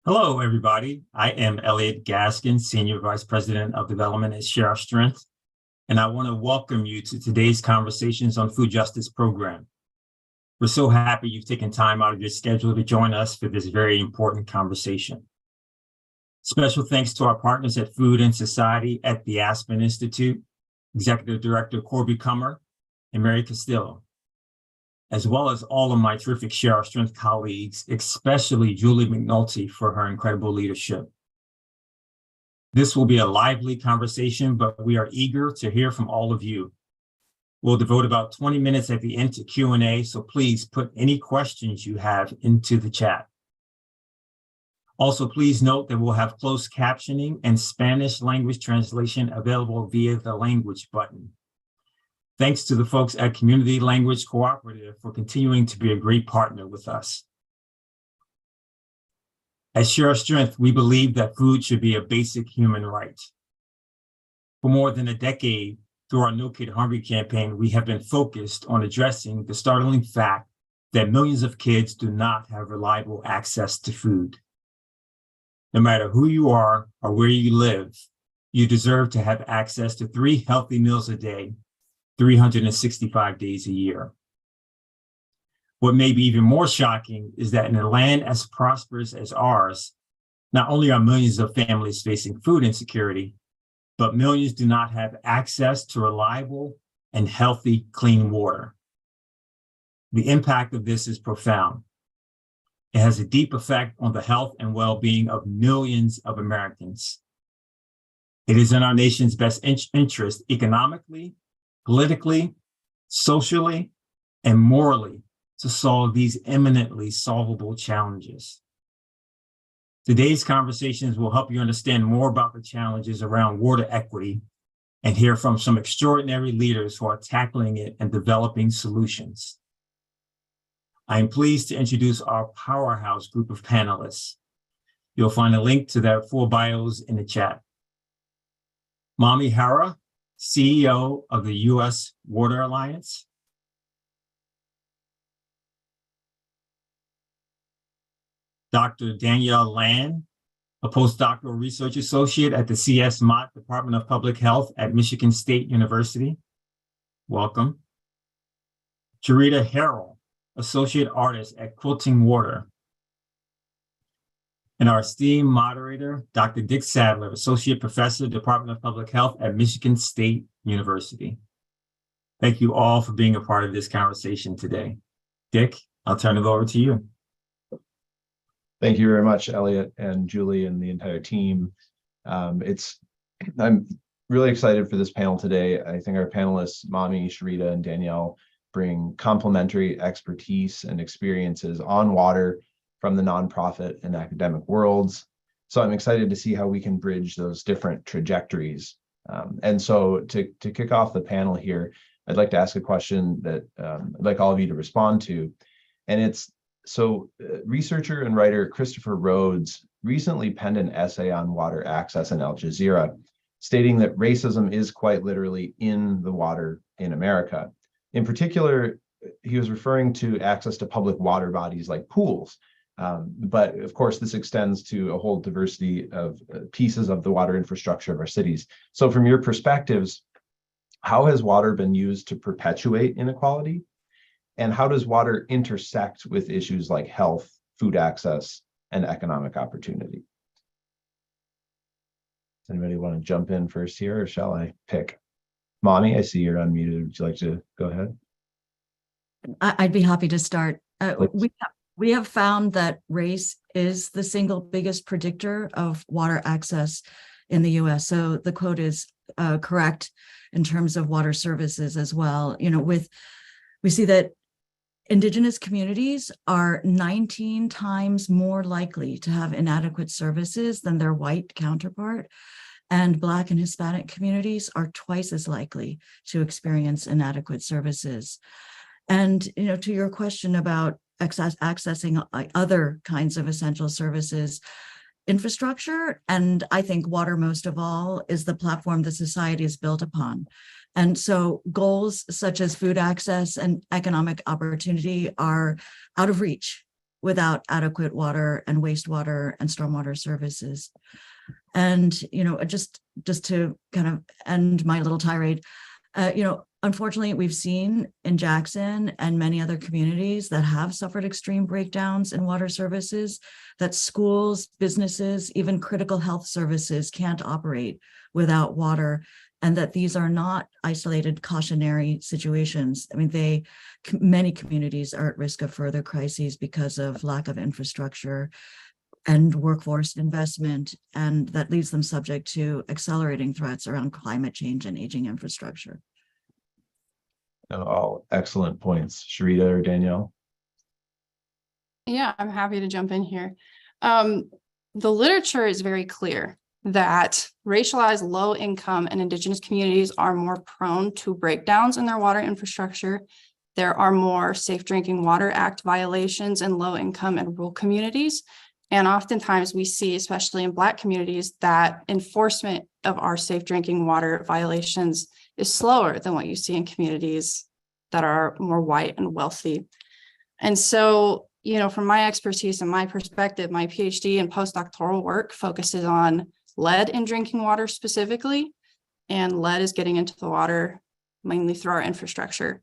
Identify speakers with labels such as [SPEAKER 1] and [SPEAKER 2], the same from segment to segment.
[SPEAKER 1] Hello, everybody. I am Elliot Gaskin, Senior Vice President of Development at Share Our Strength, and I want to welcome you to today's Conversations on Food Justice program. We're so happy you've taken time out of your schedule to join us for this very important conversation. Special thanks to our partners at Food and Society at the Aspen Institute, Executive Director Corby Kummer and Mary Castillo, as well as all of my terrific Share Our Strength colleagues, especially Julie McNulty for her incredible leadership. This will be a lively conversation, but we are eager to hear from all of you. We'll devote about 20 minutes at the end to Q&A, so please put any questions you have into the chat. Also, please note that we'll have closed captioning and Spanish language translation available via the language button. Thanks to the folks at Community Language Cooperative for continuing to be a great partner with us. At Share Our Strength, we believe that food should be a basic human right. For more than a decade, through our No Kid Hungry campaign, we have been focused on addressing the startling fact that millions of kids do not have reliable access to food. No matter who you are or where you live, you deserve to have access to 3 healthy meals a day, 365 days a year. What may be even more shocking is that in a land as prosperous as ours, not only are millions of families facing food insecurity, but millions do not have access to reliable and healthy clean water. The impact of this is profound. It has a deep effect on the health and well-being of millions of Americans. It is in our nation's best interest economically, politically, socially, and morally to solve these eminently solvable challenges. Today's conversations will help you understand more about the challenges around water equity and hear from some extraordinary leaders who are tackling it and developing solutions. I am pleased to introduce our powerhouse group of panelists. You'll find a link to their full bios in the chat. Mami Hara, CEO of the U.S. Water Alliance. Dr. Danielle Land, a postdoctoral research associate at the C.S. Mott Department of Public Health at Michigan State University. Welcome. Charita Harrell, associate artist at Quilting Water. And our esteemed moderator, Dr. Dick Sadler, associate professor, Department of Public Health at Michigan State University. Thank you all for being a part of this conversation today. Dick, I'll turn it over to you.
[SPEAKER 2] Thank you very much, Elliot and Julie and the entire team. I'm really excited for this panel today. I think our panelists, Mami, Charita, and Danielle, bring complementary expertise and experiences on water from the nonprofit and academic worlds. So I'm excited to see how we can bridge those different trajectories. And so to kick off the panel here, I'd like to ask a question that I'd like all of you to respond to. And it's, researcher and writer Christopher Rhodes recently penned an essay on water access in Al Jazeera, stating that racism is quite literally in the water in America. In particular, he was referring to access to public water bodies like pools. But of course, this extends to a whole diversity of pieces of the water infrastructure of our cities. So from your perspectives, how has water been used to perpetuate inequality? And how does water intersect with issues like health, food access, and economic opportunity? Does anybody want to jump in first here, or shall I pick? Mami, I see you're unmuted. Would you like to go ahead?
[SPEAKER 3] I'd be happy to start. We have found that race is the single biggest predictor of water access in the U.S. So the quote is correct in terms of water services as well. We see that Indigenous communities are 19 times more likely to have inadequate services than their white counterpart. And Black and Hispanic communities are twice as likely to experience inadequate services. And, to your question about accessing other kinds of essential services, infrastructure, and I think water most of all, is the platform that society is built upon. And so goals such as food access and economic opportunity are out of reach without adequate water and wastewater and stormwater services. And, just to kind of end my little tirade, unfortunately, we've seen in Jackson and many other communities that have suffered extreme breakdowns in water services, that schools, businesses, even critical health services can't operate without water, and that these are not isolated cautionary situations. I mean, many communities are at risk of further crises because of lack of infrastructure and workforce investment, and that leaves them subject to accelerating threats around climate change and aging infrastructure.
[SPEAKER 2] All excellent points. Sharita or Danielle?
[SPEAKER 4] Yeah, I'm happy to jump in here. The literature is very clear that racialized, low-income, and Indigenous communities are more prone to breakdowns in their water infrastructure. There are more Safe Drinking Water Act violations in low-income and rural communities. And oftentimes we see, especially in Black communities, that enforcement of our safe drinking water violations is slower than what you see in communities that are more white and wealthy. And so, from my expertise and my perspective, my PhD and postdoctoral work focuses on lead in drinking water specifically, and lead is getting into the water mainly through our infrastructure.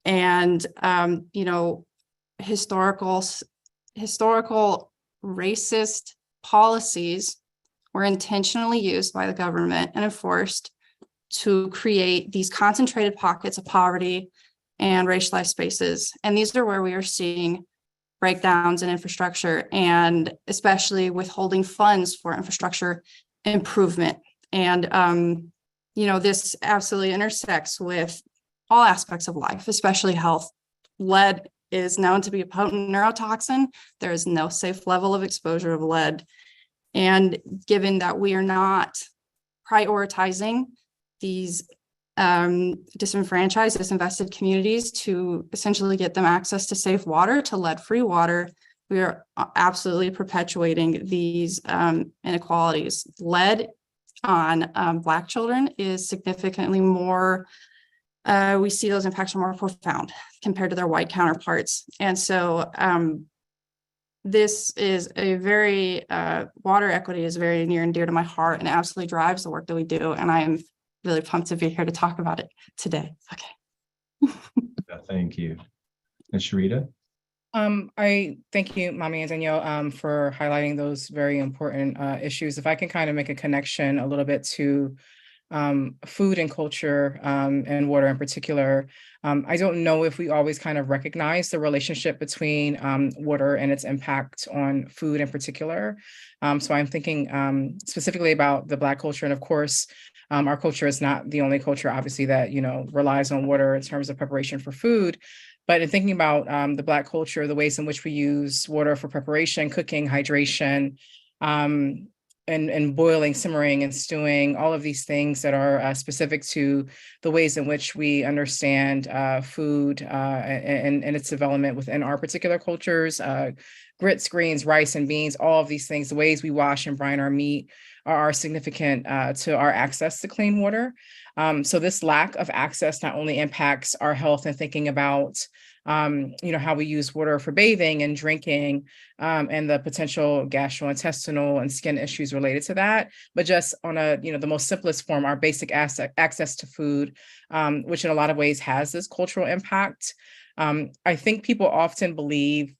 [SPEAKER 4] And, historical racist policies were intentionally used by the government and enforced to create these concentrated pockets of poverty and racialized spaces. And these are where we are seeing breakdowns in infrastructure, and especially withholding funds for infrastructure improvement. And, this absolutely intersects with all aspects of life, especially health. Lead is known to be a potent neurotoxin. There is no safe level of exposure of lead. And given that we are not prioritizing these disenfranchised, disinvested communities to essentially get them access to safe water, to lead-free water, we are absolutely perpetuating these inequalities. Lead on Black children is significantly more, we see those impacts are more profound compared to their white counterparts. And so this is a very, water equity is very near and dear to my heart, and absolutely drives the work that we do. And I am really pumped to be here to talk about it today. Okay.
[SPEAKER 2] Thank you. And Sharita?
[SPEAKER 5] I thank you, Mami and Danielle, for highlighting those very important issues. If I can kind of make a connection a little bit to food and culture and water in particular, I don't know if we always kind of recognize the relationship between water and its impact on food in particular. So I'm thinking specifically about the Black culture. And of course, our culture is not the only culture, obviously, that, relies on water in terms of preparation for food. But in thinking about the Black culture, the ways in which we use water for preparation, cooking, hydration, and boiling, simmering, and stewing, all of these things that are specific to the ways in which we understand food and its development within our particular cultures, grits, greens, rice, and beans, all of these things, the ways we wash and brine our meat are significant to our access to clean water. So this lack of access not only impacts our health and thinking about how we use water for bathing and drinking, and the potential gastrointestinal and skin issues related to that, but just on the most simplest form, our basic access to food, which in a lot of ways has this cultural impact. I think people often believe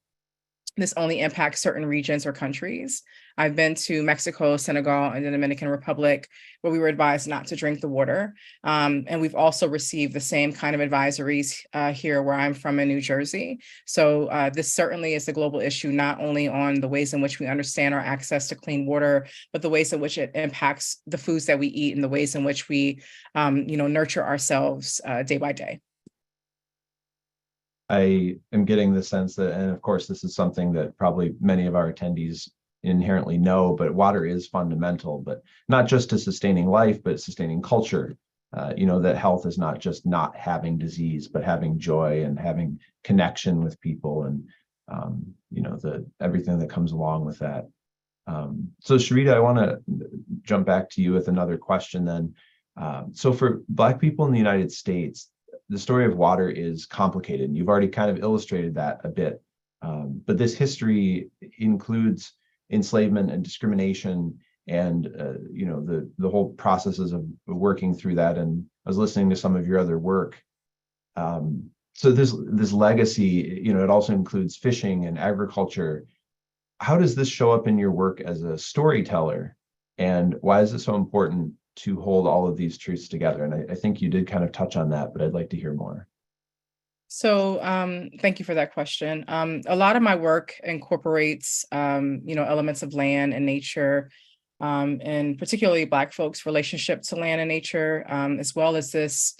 [SPEAKER 5] this only impacts certain regions or countries. I've been to Mexico, Senegal, and the Dominican Republic, where we were advised not to drink the water. And we've also received the same kind of advisories here where I'm from in New Jersey. So this certainly is a global issue, not only on the ways in which we understand our access to clean water, but the ways in which it impacts the foods that we eat and the ways in which we, nurture ourselves day by day.
[SPEAKER 2] I am getting the sense that, and of course, this is something that probably many of our attendees inherently know, but water is fundamental, but not just to sustaining life, but sustaining culture. That health is not just not having disease, but having joy and having connection with people, and everything that comes along with that. So Sharita, I want to jump back to you with another question then. So for Black people in the United States, the story of water is complicated. And you've already kind of illustrated that a bit. But this history includes enslavement and discrimination and the whole processes of working through that. And I was listening to some of your other work. So this legacy, it also includes fishing and agriculture. How does this show up in your work as a storyteller? And why is it so important to hold all of these truths together? And I think you did kind of touch on that, but I'd like to hear more.
[SPEAKER 5] So thank you for that question. A lot of my work incorporates, elements of land and nature, and particularly Black folks' relationship to land and nature, as well as this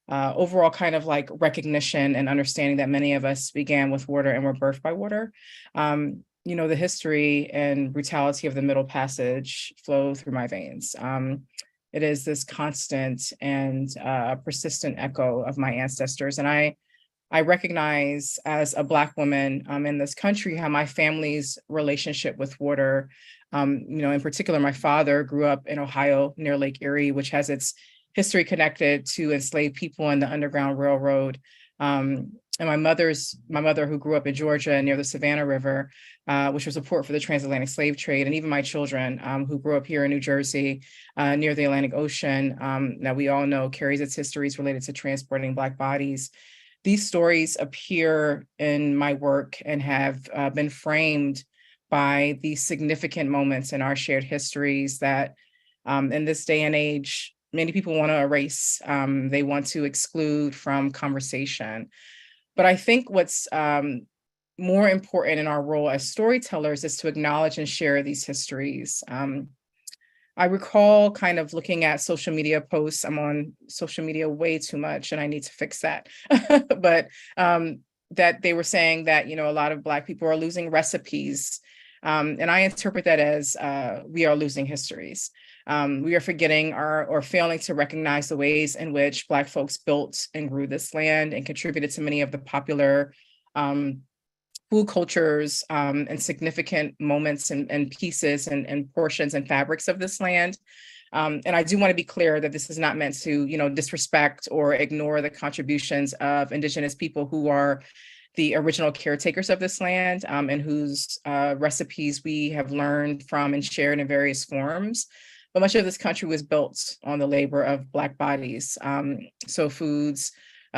[SPEAKER 5] overall kind of like recognition and understanding that many of us began with water and were birthed by water. The history and brutality of the Middle Passage flow through my veins. It is this constant and persistent echo of my ancestors. And I recognize as a Black woman in this country how my family's relationship with water, in particular, my father grew up in Ohio near Lake Erie, which has its history connected to enslaved people in the Underground Railroad. And my mother, who grew up in Georgia near the Savannah River, which was a port for the transatlantic slave trade, and even my children, who grew up here in New Jersey, near the Atlantic Ocean, that we all know carries its histories related to transporting Black bodies. These stories appear in my work and have been framed by these significant moments in our shared histories that, in this day and age, many people want to erase. They want to exclude from conversation. But I think what's more important in our role as storytellers is to acknowledge and share these histories. I recall kind of looking at social media posts. I'm on social media way too much, and I need to fix that. But that they were saying that, a lot of Black people are losing recipes. And I interpret that as we are losing histories. We are forgetting or failing to recognize the ways in which Black folks built and grew this land and contributed to many of the popular food cultures and significant moments and pieces and portions and fabrics of this land. And I do want to be clear that this is not meant to, disrespect or ignore the contributions of Indigenous people who are the original caretakers of this land, and whose recipes we have learned from and shared in various forms. But much of this country was built on the labor of Black bodies. So foods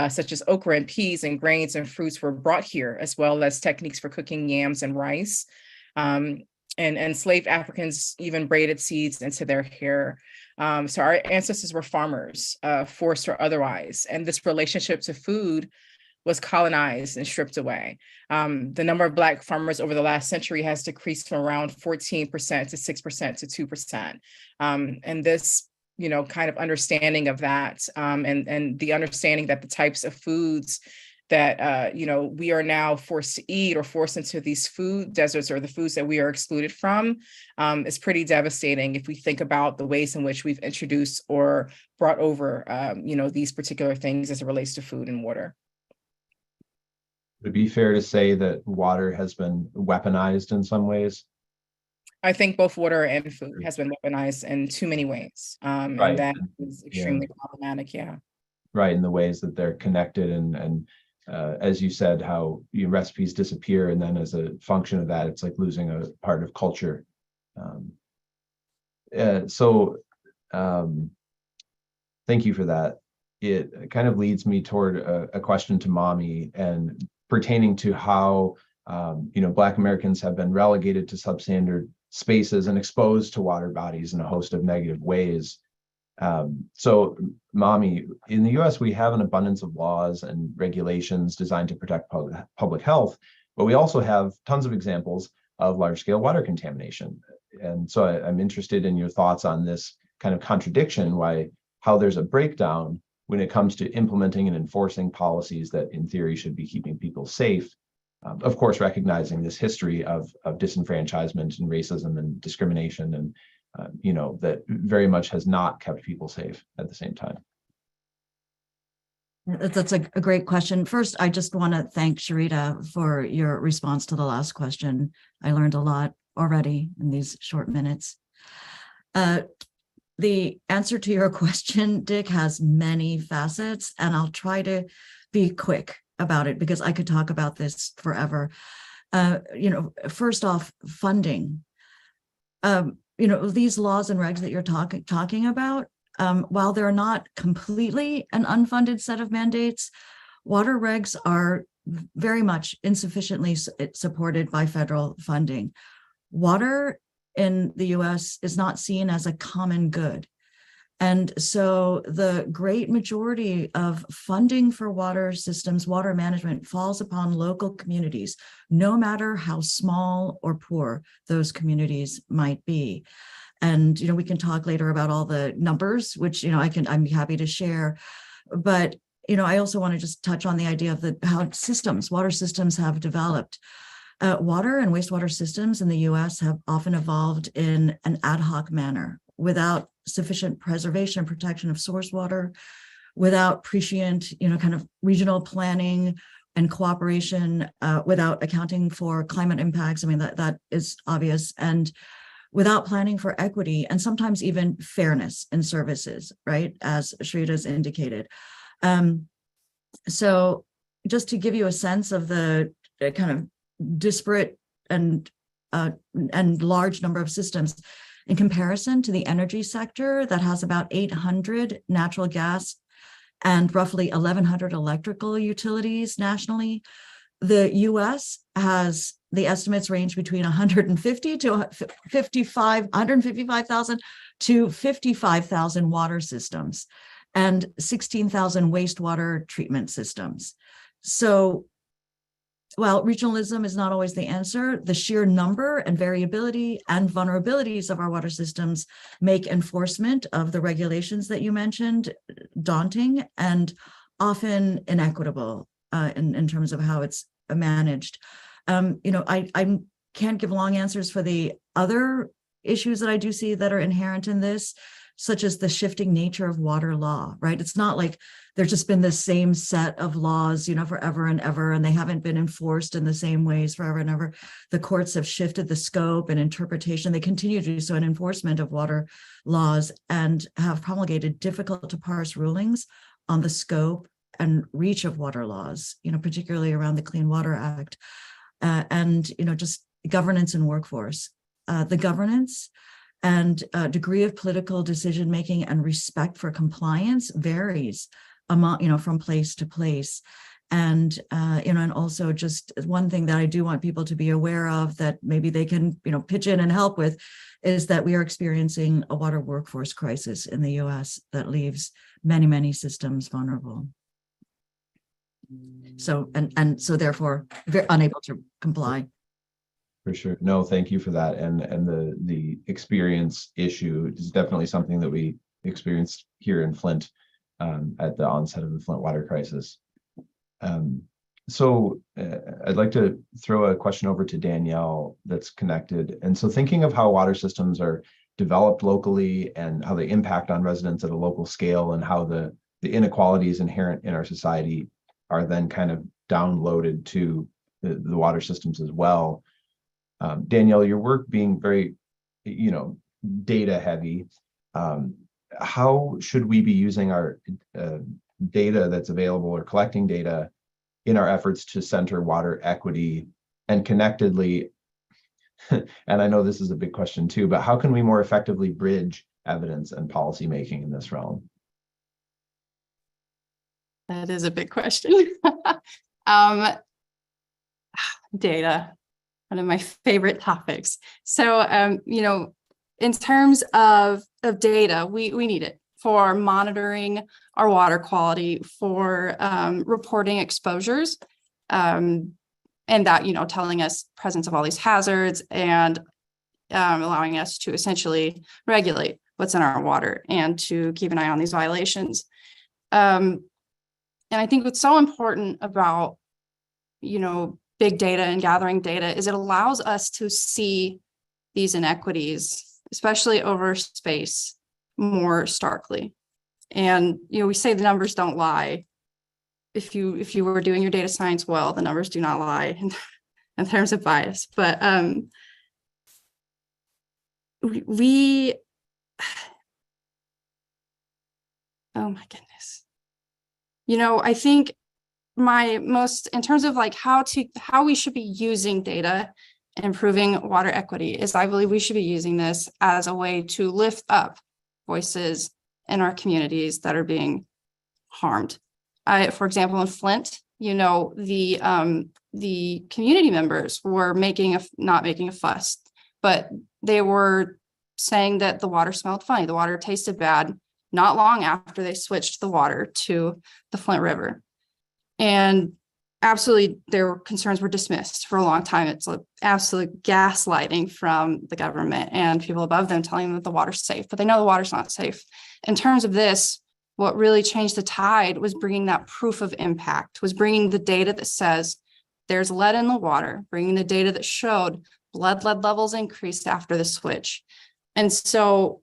[SPEAKER 5] such as okra and peas and grains and fruits were brought here, as well as techniques for cooking yams and rice. And enslaved Africans even braided seeds into their hair. So our ancestors were farmers, forced or otherwise. And this relationship to food was colonized and stripped away. The number of Black farmers over the last century has decreased from around 14% to 6% to 2%. And this, kind of understanding of that, and the understanding that the types of foods that, we are now forced to eat or forced into these food deserts, or the foods that we are excluded from, is pretty devastating if we think about the ways in which we've introduced or brought over, these particular things as it relates to food and water.
[SPEAKER 2] Would it be fair to say that water has been weaponized in some ways?
[SPEAKER 5] I think both water and food has been weaponized in too many ways.
[SPEAKER 2] Right.
[SPEAKER 5] And that is extremely problematic, yeah.
[SPEAKER 2] Right, in the ways that they're connected and as you said, how recipes disappear, and then as a function of that, it's like losing a part of culture. Thank you for that. It kind of leads me toward a question to Mommy, and pertaining to how Black Americans have been relegated to substandard spaces and exposed to water bodies in a host of negative ways. So, Mommy, in the US, we have an abundance of laws and regulations designed to protect public health, but we also have tons of examples of large-scale water contamination. And so I'm interested in your thoughts on this kind of contradiction, how there's a breakdown when it comes to implementing and enforcing policies that in theory should be keeping people safe. Of course, recognizing this history of disenfranchisement and racism and discrimination, and that very much has not kept people safe at the same time.
[SPEAKER 3] That's a great question. First, I just want to thank Sharita for your response to the last question. I learned a lot already in these short minutes. The answer to your question, Dick, has many facets, and I'll try to be quick about it because I could talk about this forever. First off, funding. These laws and regs that you're talking about, while they're not completely an unfunded set of mandates, water regs are very much insufficiently supported by federal funding. Water in the US is not seen as a common good. And so the great majority of funding for water systems, water management, falls upon local communities, no matter how small or poor those communities might be. And, we can talk later about all the numbers, which, I'm happy to share. But, I also want to just touch on the idea of how water systems have developed. Water and wastewater systems in the US have often evolved in an ad hoc manner, without sufficient preservation and protection of source water, without prescient, kind of regional planning and cooperation, without accounting for climate impacts. I mean, that is obvious. And without planning for equity and sometimes even fairness in services, right? As Shrita's indicated. So just to give you a sense of the kind of disparate and large number of systems, in comparison to the energy sector that has about 800 natural gas and roughly 1,100 electrical utilities nationally, the US has, the estimates range between 155,000 to 55,000 water systems and 16,000 wastewater treatment systems. So while regionalism is not always the answer, the sheer number and variability and vulnerabilities of our water systems make enforcement of the regulations that you mentioned daunting and often inequitable in terms of how it's managed. I can't give long answers for the other issues that I do see that are inherent in this, such as the shifting nature of water law, right? It's not like there's just been the same set of laws, forever and ever, and they haven't been enforced in the same ways forever and ever. The courts have shifted the scope and interpretation. They continue to do so in enforcement of water laws and have promulgated difficult to parse rulings on the scope and reach of water laws, particularly around the Clean Water Act, and just governance and workforce. The governance and degree of political decision-making and respect for compliance varies from place to place. And, and also just one thing that I do want people to be aware of that maybe they can, pitch in and help with is that we are experiencing a water workforce crisis in the US that leaves many, many systems vulnerable. So, and so therefore very unable to comply.
[SPEAKER 2] For sure. No, thank you for that. And the experience issue is definitely something that we experienced here in Flint at the onset of the Flint water crisis. So I'd like to throw a question over to Danielle that's connected. And so thinking of how water systems are developed locally and how they impact on residents at a local scale and how the inequalities inherent in our society are then kind of downloaded to the water systems as well. Danielle, your work being very, data heavy, how should we be using our data that's available or collecting data in our efforts to center water equity and connectedly? And I know this is a big question too, but how can we more effectively bridge evidence and policymaking in this realm?
[SPEAKER 4] That is a big question. Data, one of my favorite topics. So, in terms of data, we need it for monitoring our water quality, for reporting exposures, and that, telling us presence of all these hazards and allowing us to essentially regulate what's in our water and to keep an eye on these violations. And I think what's so important about, big data and gathering data is it allows us to see these inequities, especially over space, more starkly. And, we say the numbers don't lie. If you were doing your data science well, the numbers do not lie in terms of bias. But we oh my goodness. I think in terms of like how we should be using data and improving water equity is I believe we should be using this as a way to lift up voices in our communities that are being harmed. For example, in Flint, the community members were not making a fuss, but they were saying that the water smelled funny, the water tasted bad, not long after they switched the water to the Flint River. And absolutely, their concerns were dismissed for a long time. It's like absolute gaslighting from the government and people above them telling them that the water's safe, but they know the water's not safe. In terms of this, what really changed the tide was bringing that proof of impact, was bringing the data that says there's lead in the water, bringing the data that showed lead levels increased after the switch. And so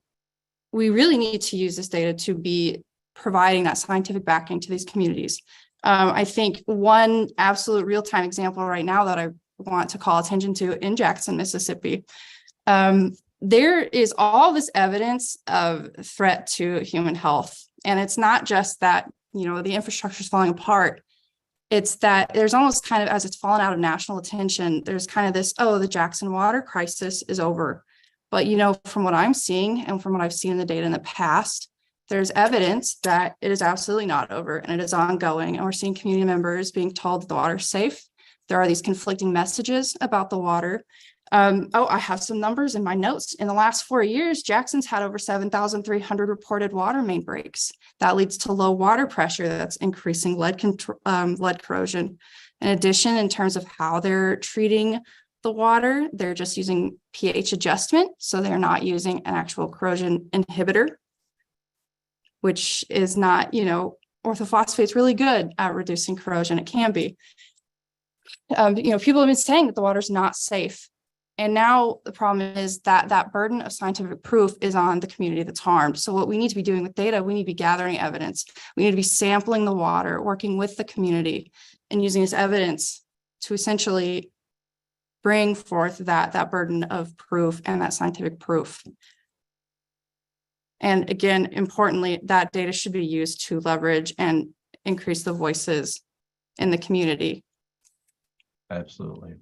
[SPEAKER 4] we really need to use this data to be providing that scientific backing to these communities. I think one absolute real-time example right now that I want to call attention to in Jackson, Mississippi, there is all this evidence of threat to human health. And it's not just that, the infrastructure is falling apart. It's that there's almost kind of, as it's fallen out of national attention, there's kind of this, the Jackson water crisis is over. But, from what I'm seeing and from what I've seen in the data in the past, there's evidence that it is absolutely not over and it is ongoing. And we're seeing community members being told that the water is safe. There are these conflicting messages about the water. I have some numbers in my notes. In the last 4 years, Jackson's had over 7,300 reported water main breaks. That leads to low water pressure that's increasing lead corrosion. In addition, in terms of how they're treating the water, they're just using pH adjustment. So they're not using an actual corrosion inhibitor, which is not, orthophosphate's really good at reducing corrosion. It can be. People have been saying that the water's not safe. And now the problem is that that burden of scientific proof is on the community that's harmed. So what we need to be doing with data, we need to be gathering evidence. We need to be sampling the water, working with the community and using this evidence to essentially bring forth that burden of proof and that scientific proof. And again, importantly, that data should be used to leverage and increase the voices in the community.
[SPEAKER 2] Absolutely.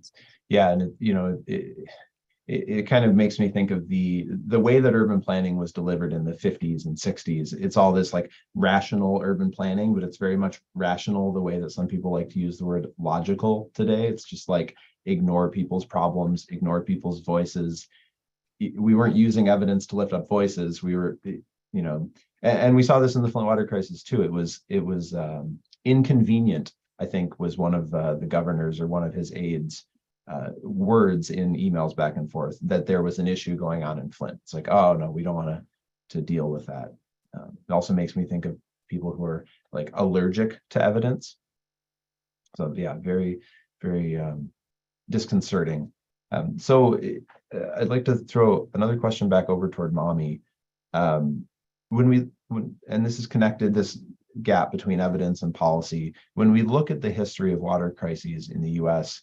[SPEAKER 2] Yeah. And it kind of makes me think of the way that urban planning was delivered in the 50s and 60s. It's all this like rational urban planning, but it's very much rational the way that some people like to use the word logical today. It's just like ignore people's problems, ignore people's voices. We weren't using evidence to lift up voices. We were, and we saw this in the Flint water crisis too. It was inconvenient, I think, was one of the governors or one of his aides words in emails back and forth that there was an issue going on in Flint. It's like, oh no, we don't want to deal with that. It also makes me think of people who are like allergic to evidence. So yeah, very, very disconcerting. So I'd like to throw another question back over toward Mami. And this is connected, this gap between evidence and policy. When we look at the history of water crises in the US,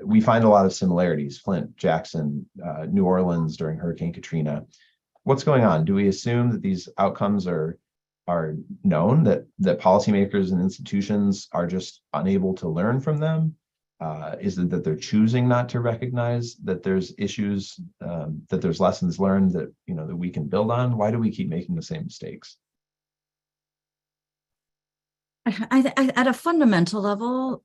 [SPEAKER 2] we find a lot of similarities. Flint, Jackson, New Orleans during Hurricane Katrina. What's going on? Do we assume that these outcomes are known, that policymakers and institutions are just unable to learn from them? Is it that they're choosing not to recognize that there's issues, that there's lessons learned that that we can build on? Why do we keep making the same mistakes?
[SPEAKER 3] At a fundamental level,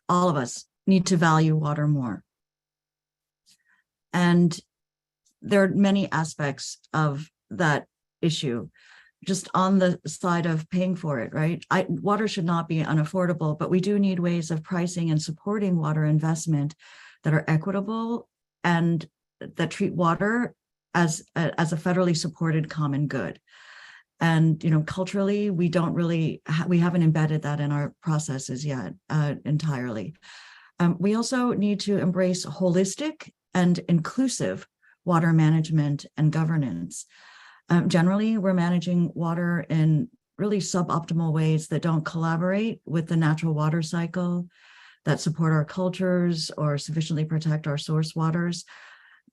[SPEAKER 3] all of us need to value water more. And there are many aspects of that issue. Just on the side of paying for it, right? Water should not be unaffordable, but we do need ways of pricing and supporting water investment that are equitable and that treat water as a federally supported common good. And culturally, we don't really we haven't embedded that in our processes yet entirely. We also need to embrace holistic and inclusive water management and governance. Generally, we're managing water in really suboptimal ways that don't collaborate with the natural water cycle, that support our cultures or sufficiently protect our source waters.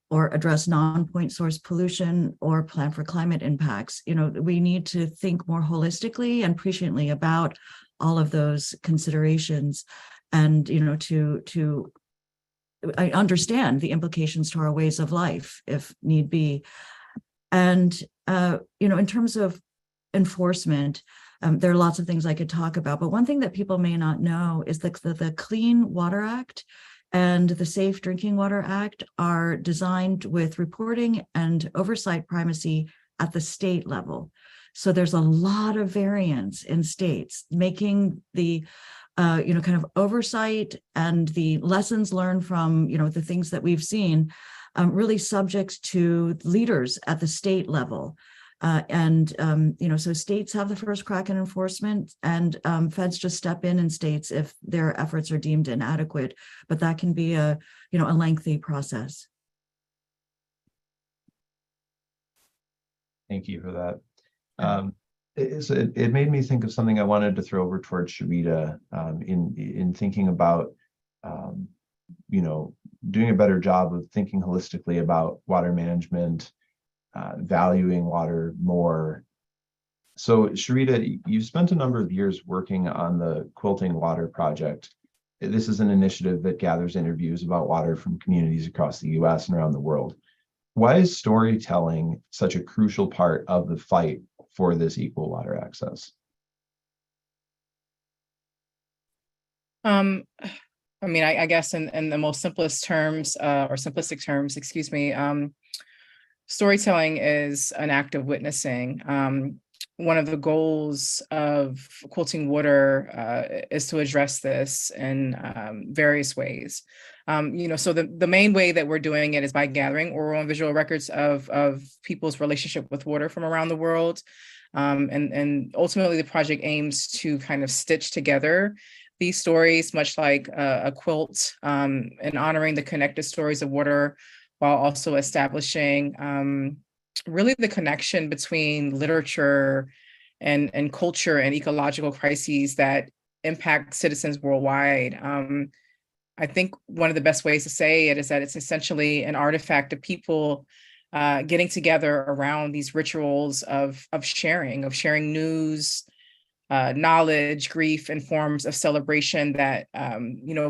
[SPEAKER 3] or address non-point source pollution or plan for climate impacts. We need to think more holistically and presciently about all of those considerations, and to I understand the implications to our ways of life if need be. And in terms of enforcement, there are lots of things I could talk about, but one thing that people may not know is that the Clean Water Act and the Safe Drinking Water Act are designed with reporting and oversight primacy at the state level. So there's a lot of variance in states, making the kind of oversight and the lessons learned from the things that we've seen really subject to leaders at the state level. So states have the first crack in enforcement, and feds just step in states if their efforts are deemed inadequate, but that can be a lengthy process.
[SPEAKER 2] Thank you for that. It made me think of something I wanted to throw over towards Sharita in thinking about, doing a better job of thinking holistically about water management, valuing water more. So Sharita, you spent a number of years working on the Quilting Water Project. This is an initiative that gathers interviews about water from communities across the US and around the world. Why is storytelling such a crucial part of the fight for this equal water access?
[SPEAKER 5] I guess in the most simplest terms, or simplistic terms, excuse me, storytelling is an act of witnessing. One of the goals of Quilting Water is to address this in various ways. So the main way that we're doing it is by gathering oral and visual records of people's relationship with water from around the world. And ultimately the project aims to kind of stitch together these stories, much like a quilt, and honoring the connected stories of water, while also establishing really the connection between literature and culture and ecological crises that impact citizens worldwide. I think one of the best ways to say it is that it's essentially an artifact of people getting together around these rituals of sharing news, knowledge, grief, and forms of celebration that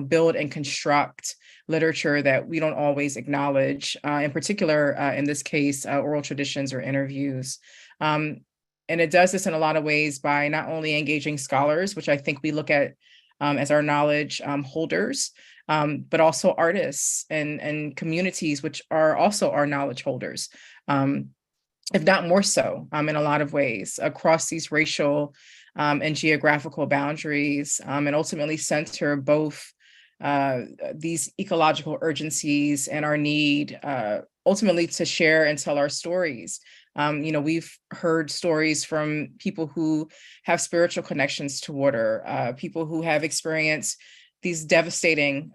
[SPEAKER 5] build and construct literature that we don't always acknowledge. In particular, in this case, oral traditions or interviews. And it does this in a lot of ways by not only engaging scholars, which I think we look at as our knowledge holders, but also artists and communities, which are also our knowledge holders, if not more so, in a lot of ways, across these racial and geographical boundaries, and ultimately center both these ecological urgencies and our need ultimately to share and tell our stories. We've heard stories from people who have spiritual connections to water, people who have experienced these devastating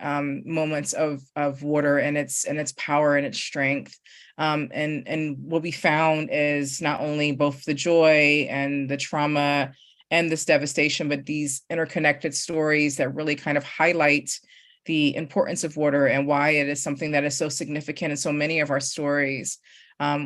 [SPEAKER 5] moments of water and its power and its strength. And what we found is not only both the joy and the trauma and this devastation, but these interconnected stories that really kind of highlight the importance of water and why it is something that is so significant in so many of our stories,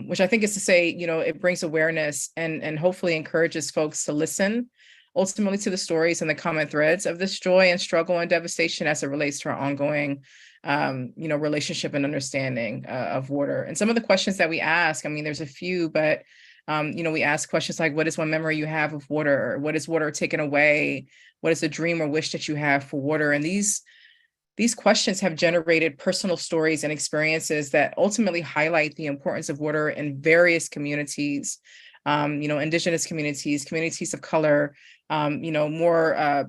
[SPEAKER 5] which I think is to say, it brings awareness and hopefully encourages folks to listen ultimately to the stories and the common threads of this joy and struggle and devastation as it relates to our ongoing, relationship and understanding of water. And some of the questions that we ask, there's a few, but we ask questions like, what is one memory you have of water? What is water taken away? What is a dream or wish that you have for water? And these questions have generated personal stories and experiences that ultimately highlight the importance of water in various communities, indigenous communities, communities of color, more,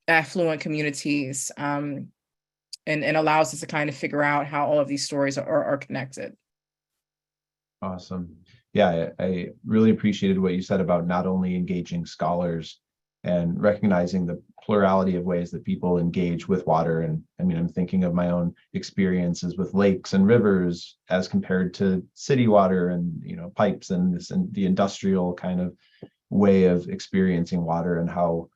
[SPEAKER 5] affluent communities, and allows us to kind of figure out how all of these stories are connected.
[SPEAKER 2] Awesome. Yeah, I really appreciated what you said about not only engaging scholars and recognizing the plurality of ways that people engage with water. And I'm thinking of my own experiences with lakes and rivers as compared to city water and, pipes and the industrial kind of way of experiencing water, and how,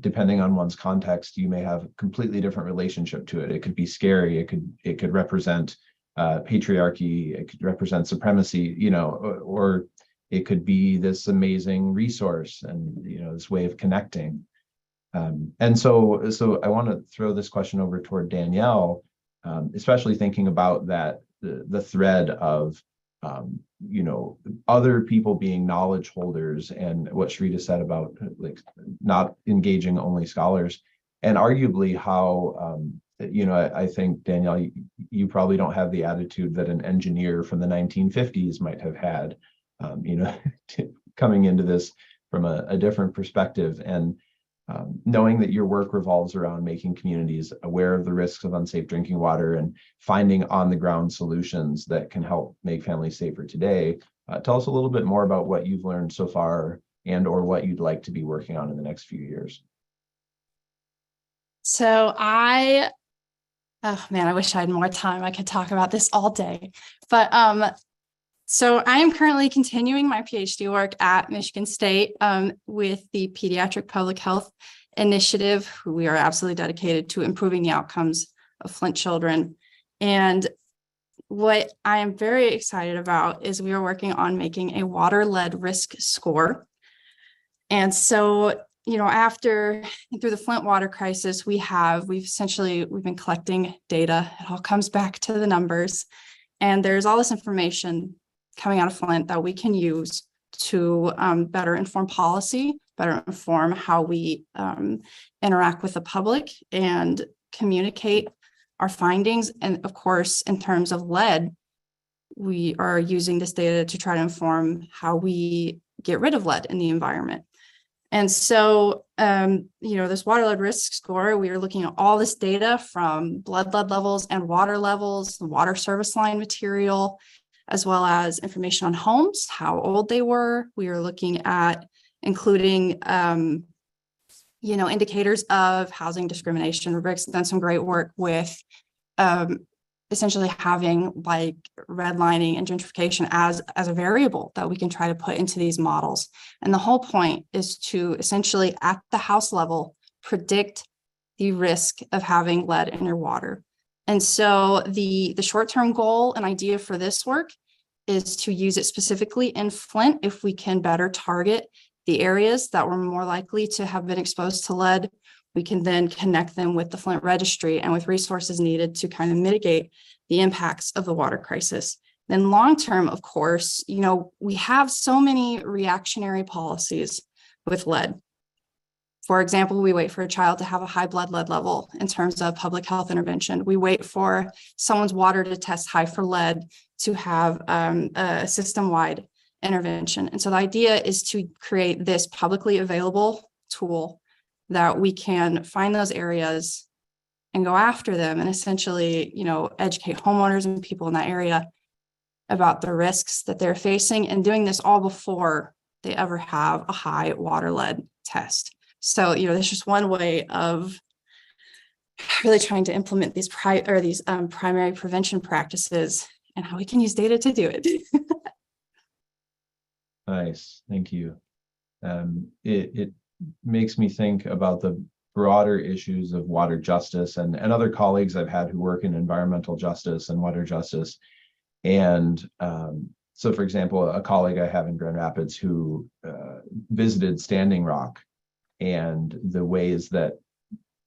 [SPEAKER 2] depending on one's context, you may have a completely different relationship to it. It could be scary. It could represent patriarchy, it could represent supremacy, or it could be this amazing resource and, this way of connecting. And so I want to throw this question over toward Danielle, especially thinking about that, the thread of, other people being knowledge holders, and what Shrita said about like not engaging only scholars, and arguably how, I think, Danielle, you probably don't have the attitude that an engineer from the 1950s might have had, coming into this from a different perspective. And knowing that your work revolves around making communities aware of the risks of unsafe drinking water and finding on the ground solutions that can help make families safer today. Tell us a little bit more about what you've learned so far and or what you'd like to be working on in the next few years.
[SPEAKER 4] So oh man, I wish I had more time. I could talk about this all day, but so I am currently continuing my PhD work at Michigan State with the Pediatric Public Health Initiative. We are absolutely dedicated to improving the outcomes of Flint children. And what I am very excited about is we are working on making a water-led risk score. And so, after through the Flint water crisis, we've been collecting data. It all comes back to the numbers. And there's all this information coming out of Flint that we can use to better inform policy, better inform how we interact with the public and communicate our findings. And of course, in terms of lead, we are using this data to try to inform how we get rid of lead in the environment. And so, this water lead risk score, we are looking at all this data from blood lead levels and water levels, the water service line material, as well as information on homes, how old they were. We are looking at including, indicators of housing discrimination. Rick's done some great work with essentially having like redlining and gentrification as a variable that we can try to put into these models. And the whole point is to essentially at the house level, predict the risk of having lead in your water. And so the short-term goal and idea for this work is to use it specifically in Flint if we can better target the areas that were more likely to have been exposed to lead. We can then connect them with the Flint registry and with resources needed to kind of mitigate the impacts of the water crisis. Then long-term, of course, we have so many reactionary policies with lead. For example, we wait for a child to have a high blood lead level in terms of public health intervention. We wait for someone's water to test high for lead to have a system-wide intervention. And so the idea is to create this publicly available tool that we can find those areas and go after them and essentially, educate homeowners and people in that area about the risks that they're facing, and doing this all before they ever have a high water lead test. So, there's just one way of really trying to implement these primary prevention practices and how we can use data to do it.
[SPEAKER 2] Nice, thank you. It makes me think about the broader issues of water justice and other colleagues I've had who work in environmental justice and water justice. And so, for example, a colleague I have in Grand Rapids who visited Standing Rock, and the ways that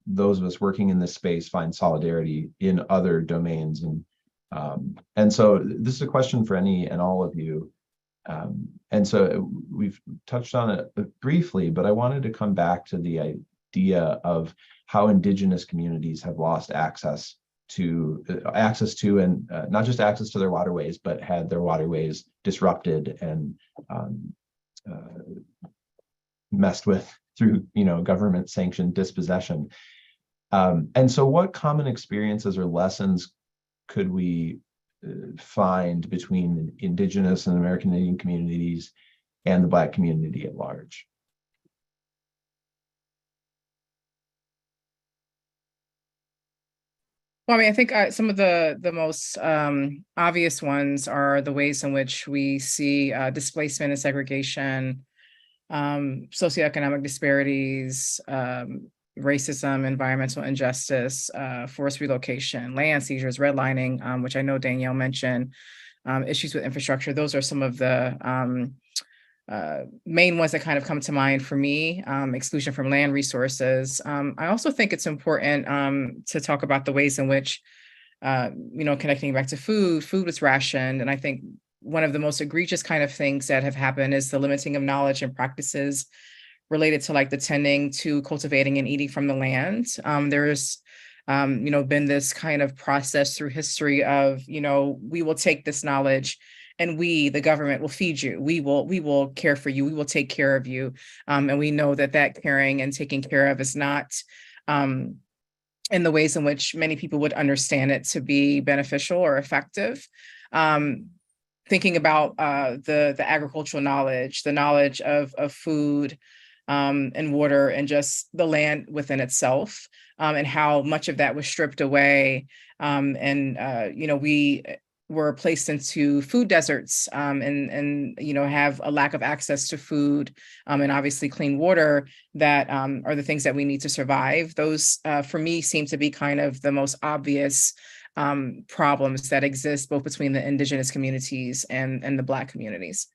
[SPEAKER 2] those of us working in this space find solidarity in other domains. And so this is a question for any and all of you. And so we've touched on it briefly, but I wanted to come back to the idea of how Indigenous communities have lost access to and not just access to their waterways, but had their waterways disrupted and messed with through government sanctioned dispossession. And so what common experiences or lessons could we find between Indigenous and American Indian communities and the Black community at large?
[SPEAKER 5] Well, I think some of the most obvious ones are the ways in which we see displacement and segregation, socioeconomic disparities, racism, environmental injustice, forced relocation, land seizures, redlining, which I know Danielle mentioned, issues with infrastructure. Those are some of the main ones that kind of come to mind for me. Exclusion from land resources. I also think it's important to talk about the ways in which, connecting back to food was rationed. And I think one of the most egregious kind of things that have happened is the limiting of knowledge and practices related to like the tending to cultivating and eating from the land. There's been this kind of process through history of, we will take this knowledge and we, the government, will feed you. We will care for you. We will take care of you. And we know that caring and taking care of is not in the ways in which many people would understand it to be beneficial or effective. Thinking about the agricultural knowledge, the knowledge of food and water and just the land within itself, and how much of that was stripped away. We were placed into food deserts and have a lack of access to food and obviously clean water that are the things that we need to survive. Those, for me, seem to be kind of the most obvious problems that exist both between the Indigenous communities and the Black communities.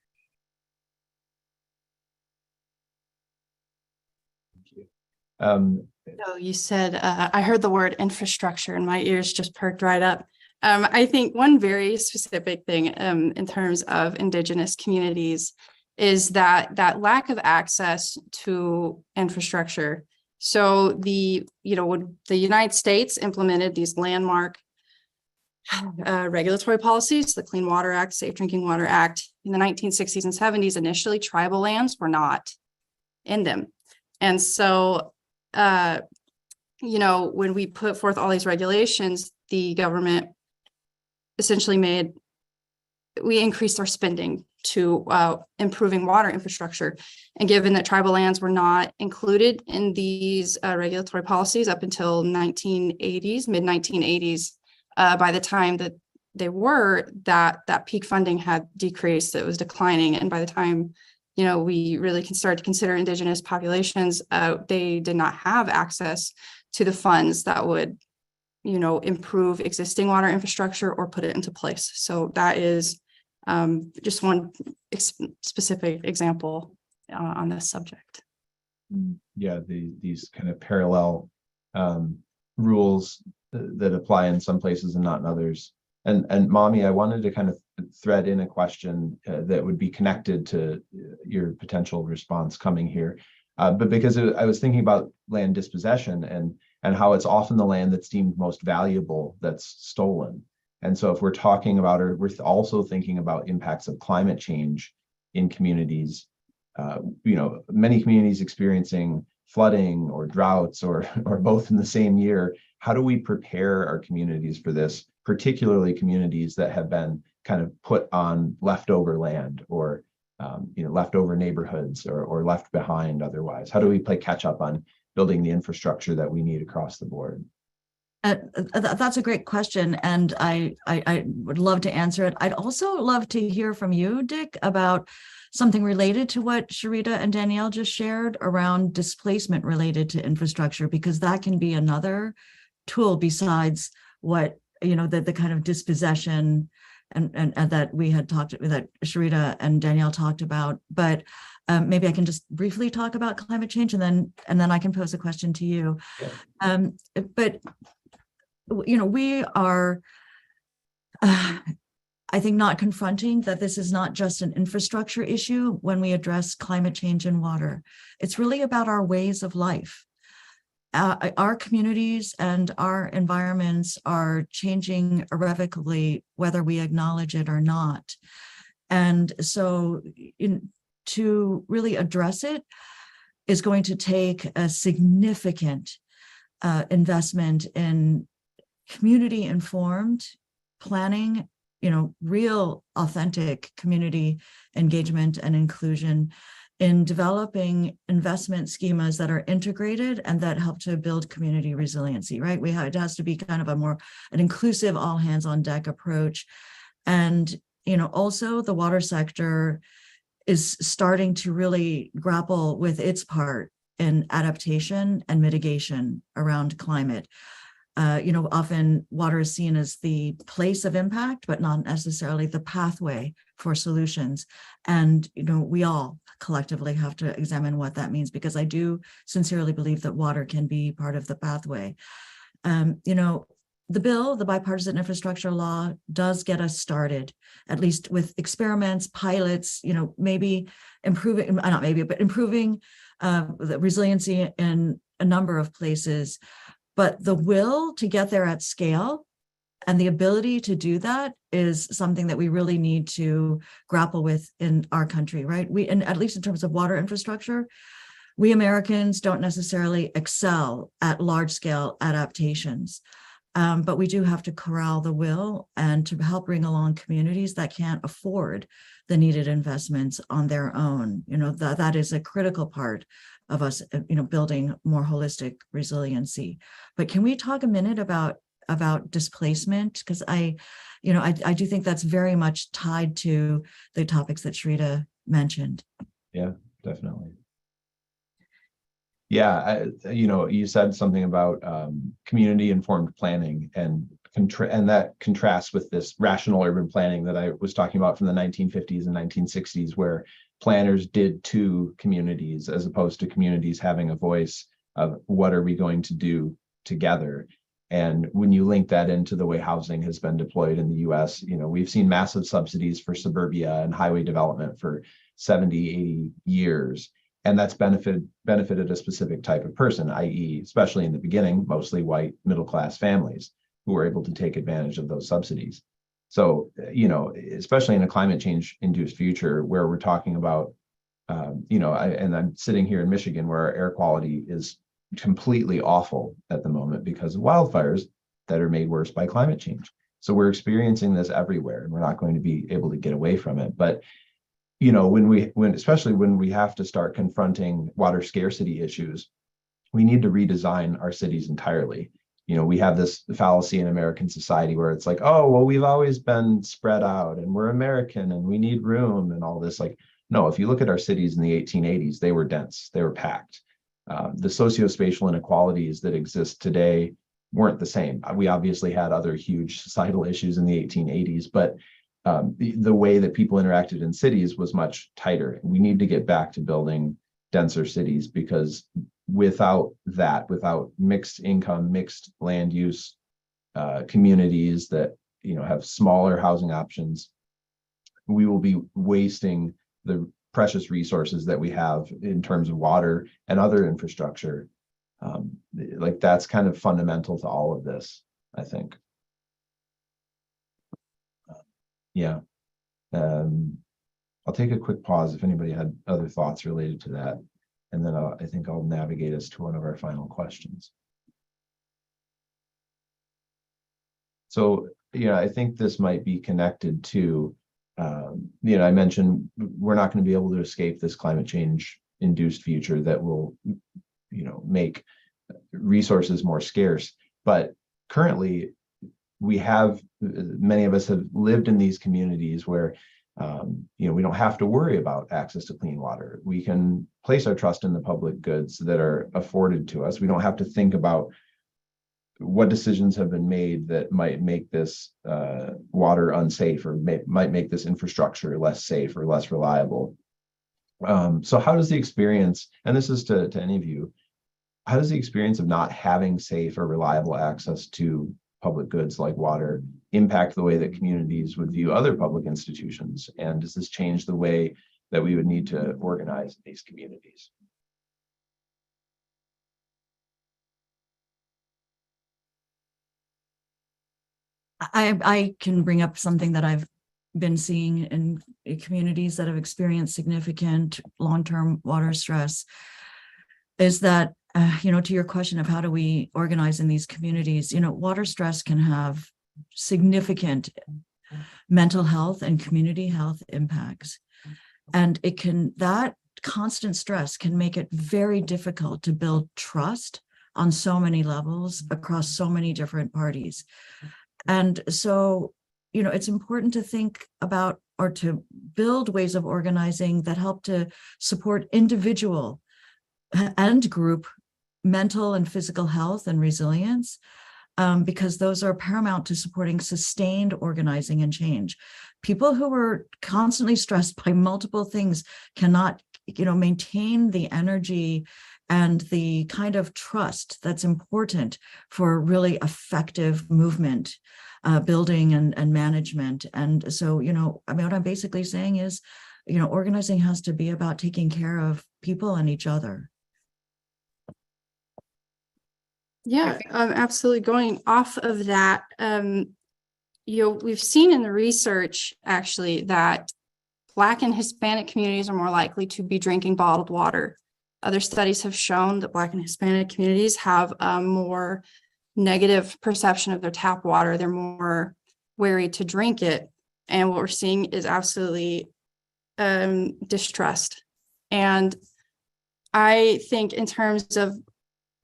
[SPEAKER 4] So you said, I heard the word infrastructure and my ears just perked right up. I think one very specific thing in terms of Indigenous communities is that lack of access to infrastructure. So when the United States implemented these landmark regulatory policies, the Clean Water Act, Safe Drinking Water Act in the 1960s and 70s, initially tribal lands were not in them. And so, when we put forth all these regulations, the government essentially we increased our spending to improving water infrastructure. And given that tribal lands were not included in these regulatory policies up until mid 1980s, by the time that they were, that peak funding had decreased, it was declining. And by the time, we really can start to consider Indigenous populations, they did not have access to the funds that would, improve existing water infrastructure or put it into place. So that is just one specific example on this subject.
[SPEAKER 2] Yeah, these kind of parallel rules that apply in some places and not in others. And Mommy, I wanted to kind of thread in a question that would be connected to your potential response coming here. But because I was thinking about land dispossession and how it's often the land that's deemed most valuable that's stolen. And so if we're talking about, or we're also thinking about impacts of climate change in communities, many communities experiencing flooding or droughts or both in the same year, how do we prepare our communities for this, particularly communities that have been kind of put on leftover land or leftover neighborhoods or left behind otherwise? How do we play catch up on building the infrastructure that we need across the board?
[SPEAKER 3] That's a great question, and I would love to answer it. I'd also love to hear from you, Dick, about something related to what Sharita and Danielle just shared around displacement related to infrastructure, because that can be another tool besides what, the kind of dispossession and that we had that Sharita and Danielle talked about. But maybe I can just briefly talk about climate change and then I can pose a question to you. Yeah. But we are, I think, not confronting that this is not just an infrastructure issue when we address climate change and water. It's really about our ways of life. Our communities and our environments are changing irrevocably, whether we acknowledge it or not. And so to really address it is going to take a significant investment in community-informed planning, real authentic community engagement and inclusion in developing investment schemas that are integrated and that help to build community resiliency, right? It has to be kind of an inclusive all hands on deck approach. And, also the water sector is starting to really grapple with its part in adaptation and mitigation around climate. Often water is seen as the place of impact, but not necessarily the pathway for solutions. And, we all collectively have to examine what that means, because I do sincerely believe that water can be part of the pathway. The bipartisan infrastructure law does get us started, at least with experiments, pilots, maybe improving the resiliency in a number of places. But the will to get there at scale and the ability to do that is something that we really need to grapple with in our country, right? And at least in terms of water infrastructure, we Americans don't necessarily excel at large scale adaptations. But we do have to corral the will and to help bring along communities that can't afford the needed investments on their own. That is a critical part of us, building more holistic resiliency. But can we talk a minute about displacement? Because I do think that's very much tied to the topics that Shrita mentioned.
[SPEAKER 2] Yeah, definitely. Yeah, you said something about community-informed planning, and that contrasts with this rational urban planning that I was talking about from the 1950s and 1960s, where planners did to communities as opposed to communities having a voice of what are we going to do together. And when you link that into the way housing has been deployed in the US, we've seen massive subsidies for suburbia and highway development for 70, 80 years. And that's benefited a specific type of person, i.e., especially in the beginning, mostly white middle-class families who were able to take advantage of those subsidies. So, especially in a climate change induced future where we're talking about, and I'm sitting here in Michigan where our air quality is completely awful at the moment because of wildfires that are made worse by climate change. So we're experiencing this everywhere, and we're not going to be able to get away from it. But especially when we have to start confronting water scarcity issues, we need to redesign our cities entirely. We have this fallacy in American society where it's like, oh, well, we've always been spread out and we're American and we need room and all this. Like, no, if you look at our cities in the 1880s, they were dense, they were packed. The sociospatial inequalities that exist today weren't the same. We obviously had other huge societal issues in the 1880s, but the way that people interacted in cities was much tighter. We need to get back to building denser cities, because without mixed income, mixed land use communities that have smaller housing options, we will be wasting the precious resources that we have in terms of water and other infrastructure. That's kind of fundamental to all of this, I think. Yeah. I'll take a quick pause if anybody had other thoughts related to that. And then I think I'll navigate us to one of our final questions. So, I think this might be connected to, I mentioned we're not going to be able to escape this climate change induced future that will, make resources more scarce. But currently, many of us have lived in these communities where, we don't have to worry about access to clean water. We can place our trust in the public goods that are afforded to us. We don't have to think about what decisions have been made that might make this water unsafe, or might make this infrastructure less safe or less reliable. So how does the experience, and this is to any of you, how does the experience of not having safe or reliable access to public goods like water impact the way that communities would view other public institutions? And does this change the way that we would need to organize these communities?
[SPEAKER 3] I can bring up something that I've been seeing in communities that have experienced significant long-term water stress, is that to your question of how do we organize in these communities, water stress can have significant mental health and community health impacts. And that constant stress can make it very difficult to build trust on so many levels across so many different parties. And so, it's important to think about, or to build ways of organizing that help to support individual and group mental and physical health and resilience, because those are paramount to supporting sustained organizing and change. People who are constantly stressed by multiple things cannot, maintain the energy and the kind of trust that's important for really effective movement, building and management. And so, what I'm basically saying is, organizing has to be about taking care of people and each other.
[SPEAKER 4] Yeah, absolutely. Going off of that, we've seen in the research actually that Black and Hispanic communities are more likely to be drinking bottled water. Other studies have shown that Black and Hispanic communities have a more negative perception of their tap water. They're more wary to drink it. And what we're seeing is absolutely distrust. And I think in terms of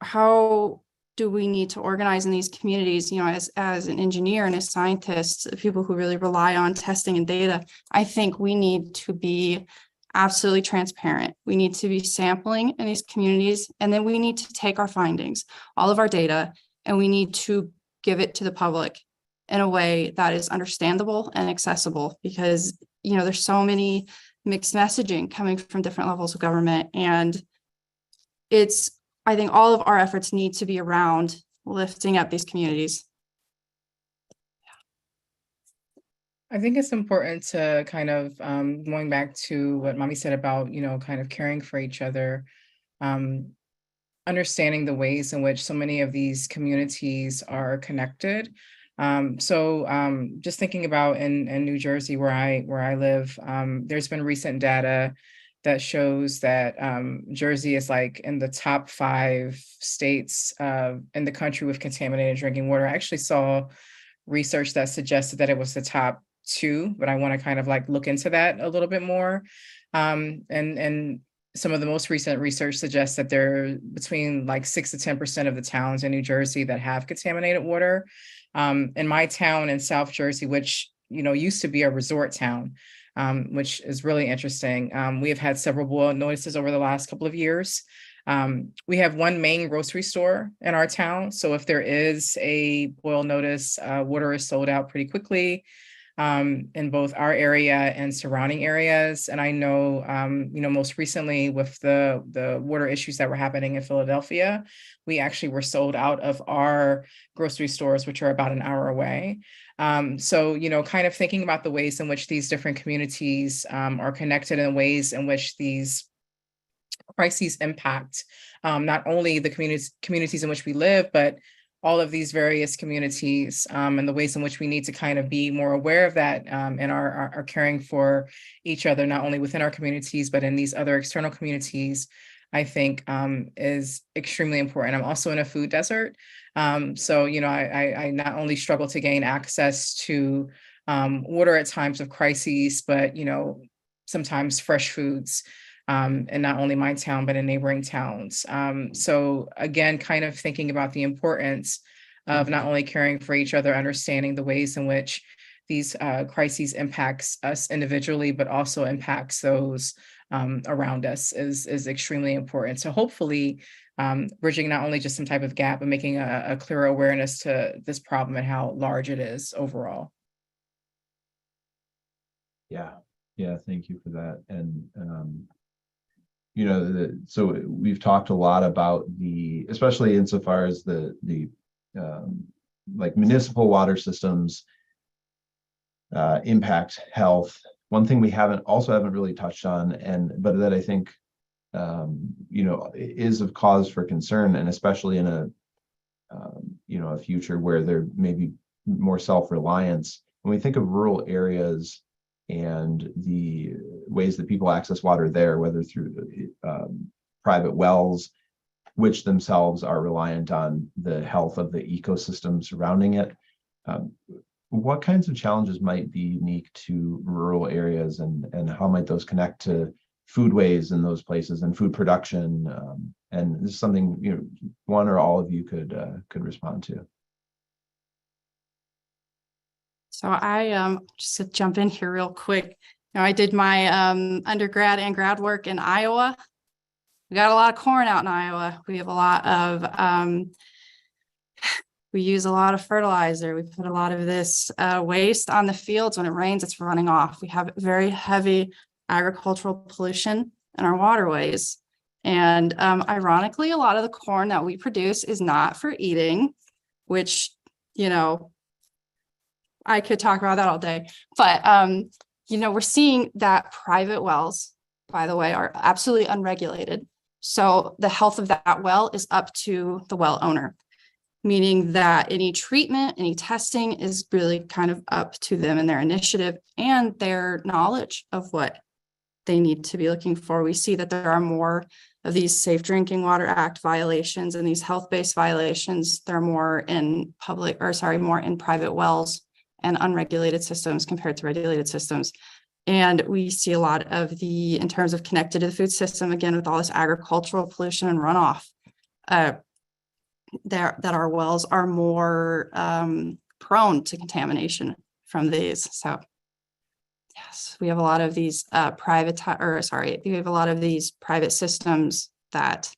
[SPEAKER 4] how do we need to organize in these communities, as an engineer and as scientists, people who really rely on testing and data, I think we need to be absolutely transparent. We need to be sampling in these communities, and then we need to take our findings, all of our data, and we need to give it to the public in a way that is understandable and accessible, because, there's so many mixed messaging coming from different levels of government. And I think all of our efforts need to be around lifting up these communities.
[SPEAKER 5] I think it's important to kind of, going back to what Mommy said about, kind of caring for each other, understanding the ways in which so many of these communities are connected. Just thinking about in New Jersey, where I live, there's been recent data that shows that Jersey is like in the top 5 states in the country with contaminated drinking water. I actually saw research that suggested that it was the top 2, but I want to kind of like look into that a little bit more. And some of the most recent research suggests that there are between like 6 to 10% of the towns in New Jersey that have contaminated water. In my town in South Jersey, which used to be a resort town, which is really interesting. We have had several boil notices over the last couple of years. We have one main grocery store in our town. So if there is a boil notice, water is sold out pretty quickly in both our area and surrounding areas. And I know, most recently with the water issues that were happening in Philadelphia, we actually were sold out of our grocery stores, which are about an hour away. So, kind of thinking about the ways in which these different communities are connected, and ways in which these crises impact not only the communities in which we live, but all of these various communities, and the ways in which we need to kind of be more aware of that and are caring for each other, not only within our communities, but in these other external communities, I think is extremely important. I'm also in a food desert. So, I not only struggle to gain access to water at times of crises, but, sometimes fresh foods, and not only my town, but in neighboring towns. So again, kind of thinking about the importance of not only caring for each other, understanding the ways in which these crises impacts us individually, but also impacts those around us is extremely important. So hopefully bridging not only just some type of gap, but making a clearer awareness to this problem and how large it is overall.
[SPEAKER 2] Yeah, thank you for that. And so we've talked a lot about especially insofar as the like municipal water systems impact health. One thing we haven't really touched on, but that I think is of cause for concern, and especially in a future where there may be more self-reliance. When we think of rural areas and the ways that people access water there, whether through private wells, which themselves are reliant on the health of the ecosystem surrounding it. What kinds of challenges might be unique to rural areas, and how might those connect to foodways in those places and food production? And this is something one or all of you could respond to.
[SPEAKER 4] So I just to jump in here real quick. I did my undergrad and grad work in Iowa. we got a lot of corn out in Iowa. We have a lot of, we use a lot of fertilizer. We put a lot of this waste on the fields. When it rains, it's running off. We have very heavy agricultural pollution in our waterways. And ironically, a lot of the corn that we produce is not for eating, which, you know, I could talk about that all day. But, you know, we're seeing that private wells, by the way, are absolutely unregulated. So the health of that well is up to the well owner, meaning that any treatment, any testing is really kind of up to them and their initiative and their knowledge of what they need to be looking for. We see that there are more of these Safe Drinking Water Act violations and these health-based violations. They're more in more in private wells and unregulated systems compared to regulated systems. And we see a lot of in terms of connected to the food system, again, with all this agricultural pollution and runoff, that our wells are more prone to contamination from these. So yes, we have a lot of these we have a lot of these private systems that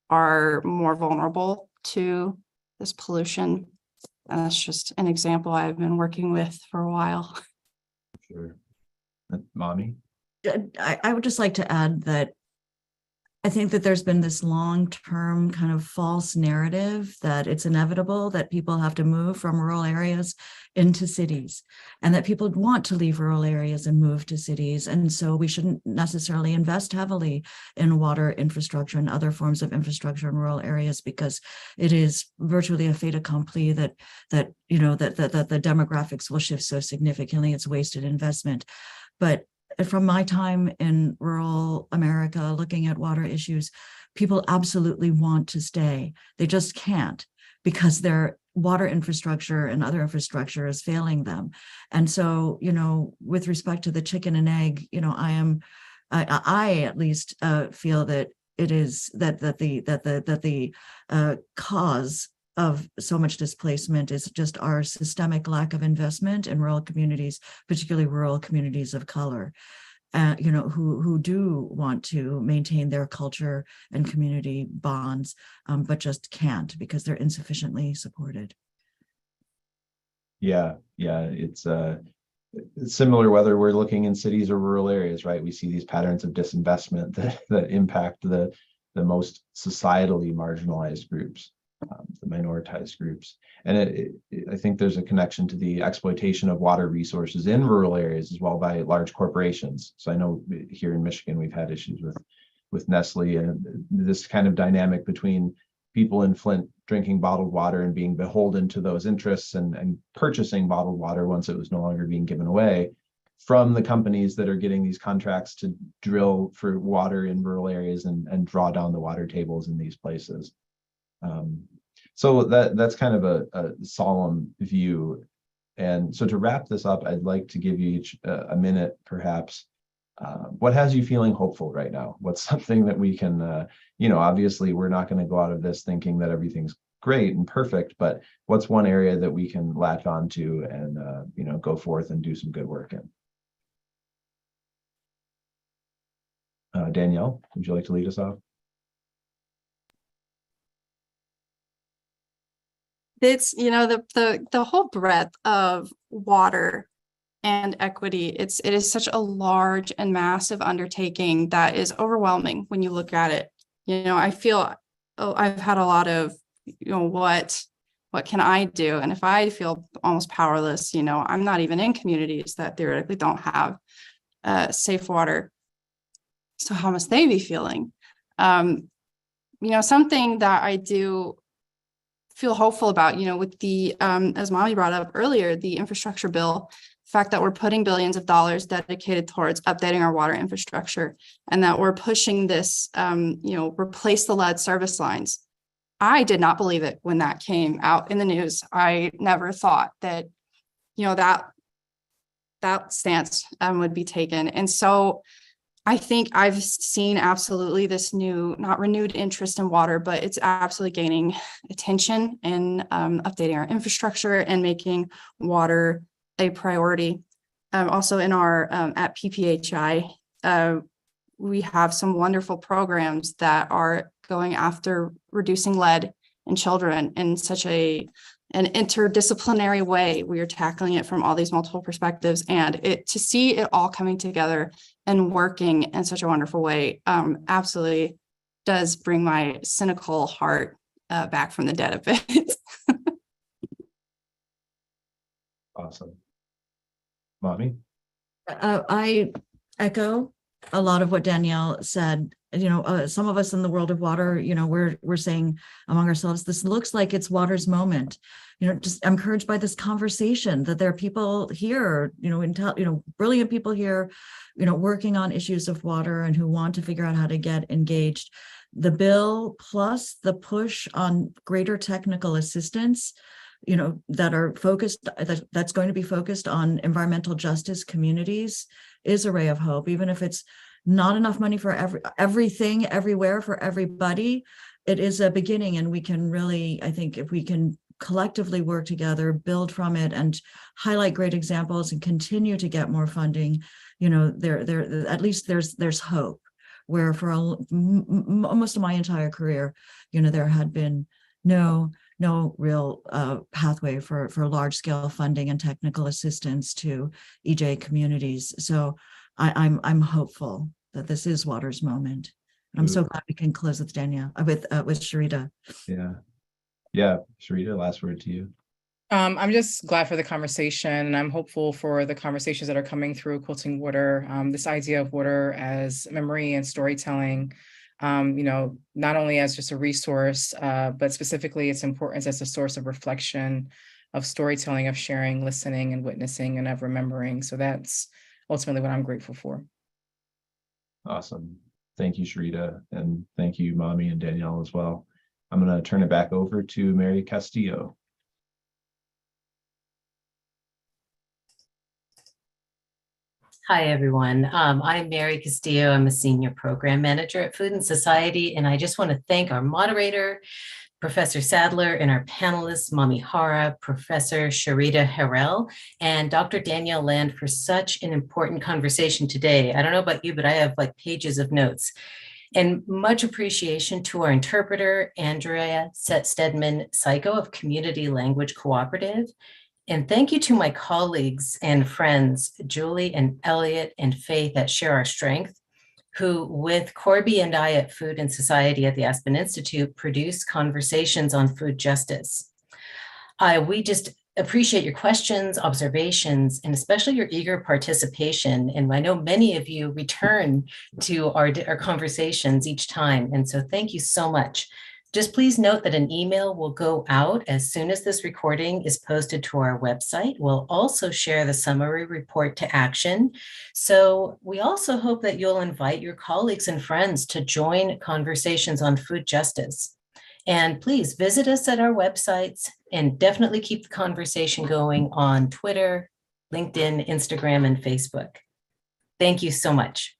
[SPEAKER 4] are more vulnerable to this pollution. And that's just an example I've been working with for a while.
[SPEAKER 2] Sure. Mommy?
[SPEAKER 3] I would just like to add that I think that there's been this long-term kind of false narrative that it's inevitable that people have to move from rural areas into cities, and that people want to leave rural areas and move to cities. And so we shouldn't necessarily invest heavily in water infrastructure and other forms of infrastructure in rural areas, because it is virtually a fait accompli that the demographics will shift so significantly. It's wasted investment. But from my time in rural America, looking at water issues, people absolutely want to stay. They just can't, because their water infrastructure and other infrastructure is failing them. And so, with respect to the chicken and egg, I at least feel that it is that the cause of so much displacement is just our systemic lack of investment in rural communities, particularly rural communities of color, who do want to maintain their culture and community bonds, but just can't because they're insufficiently supported.
[SPEAKER 2] Yeah, it's similar whether we're looking in cities or rural areas, right? We see these patterns of disinvestment that impact the most societally marginalized groups. The minoritized groups. And I think there's a connection to the exploitation of water resources in rural areas as well by large corporations. So I know here in Michigan, we've had issues with Nestle and this kind of dynamic between people in Flint drinking bottled water and being beholden to those interests and purchasing bottled water once it was no longer being given away from the companies that are getting these contracts to drill for water in rural areas and draw down the water tables in these places. So that's kind of a solemn view. And so to wrap this up, I'd like to give you each a minute, perhaps. What has you feeling hopeful right now? What's something that we can, obviously we're not going to go out of this thinking that everything's great and perfect, but what's one area that we can latch onto and, go forth and do some good work in? Danielle, would you like to lead us off?
[SPEAKER 4] It's, the whole breadth of water and equity. It is such a large and massive undertaking that is overwhelming when you look at it. I feel I've had a lot of, what can I do? And if I feel almost powerless, I'm not even in communities that theoretically don't have safe water. So how must they be feeling? Something that I do feel hopeful about, with the, as Mommy brought up earlier, the infrastructure bill, the fact that we're putting billions of dollars dedicated towards updating our water infrastructure, and that we're pushing this, replace the lead service lines. I did not believe it when that came out in the news. I never thought that, that stance would be taken. And so I think I've seen absolutely this new, not renewed interest in water, but it's absolutely gaining attention in updating our infrastructure and making water a priority. Also in our, at PPHI, we have some wonderful programs that are going after reducing lead in children in such an interdisciplinary way. We are tackling it from all these multiple perspectives, and to see it all coming together and working in such a wonderful way absolutely does bring my cynical heart back from the dead a bit.
[SPEAKER 2] Awesome. Mommy?
[SPEAKER 3] I echo a lot of what Danielle said. Some of us in the world of water, we're saying among ourselves, this looks like it's water's moment. Just encouraged by this conversation that there are people here, brilliant people here, working on issues of water and who want to figure out how to get engaged. The bill plus the push on greater technical assistance, that are focused, that's going to be focused on environmental justice communities is a ray of hope, even if it's not enough money for everything, everywhere, for everybody. It is a beginning, and we can really, I think, if we can collectively work together, build from it, and highlight great examples and continue to get more funding, there at least there's hope. Where for most of my entire career, there had been no real pathway for large scale funding and technical assistance to EJ communities. So I'm hopeful that this is water's moment. And I'm so glad we can close with Danielle, with Sharita.
[SPEAKER 2] Yeah. Sharita, last word to you.
[SPEAKER 5] I'm just glad for the conversation, and I'm hopeful for the conversations that are coming through Quilting Water. This idea of water as memory and storytelling, not only as just a resource, but specifically its importance as a source of reflection, of storytelling, of sharing, listening, and witnessing, and of remembering. So that's ultimately what I'm grateful for.
[SPEAKER 2] Awesome. Thank you, Sharita, and thank you, Mommy and Danielle as well. I'm going to turn it back over to Mary Castillo.
[SPEAKER 6] Hi, everyone. I'm Mary Castillo. I'm a senior program manager at Food and Society, and I just want to thank our moderator, Professor Sadler, and our panelists, Mami Hara, Professor Sharita Harrell, and Dr. Danielle Land for such an important conversation today. I don't know about you, but I have like pages of notes. And much appreciation to our interpreter, Andrea Stedman Psycho of Community Language Cooperative. And thank you to my colleagues and friends, Julie and Elliot and Faith at Share Our Strength, who with Corby and I at Food and Society at the Aspen Institute produce conversations on food justice. We just appreciate your questions, observations, and especially your eager participation. And I know many of you return to our conversations each time. And so thank you so much. Just please note that an email will go out as soon as this recording is posted to our website. We'll also share the summary report to action. So we also hope that you'll invite your colleagues and friends to join conversations on food justice. And please visit us at our websites and definitely keep the conversation going on Twitter, LinkedIn, Instagram, and Facebook. Thank you so much.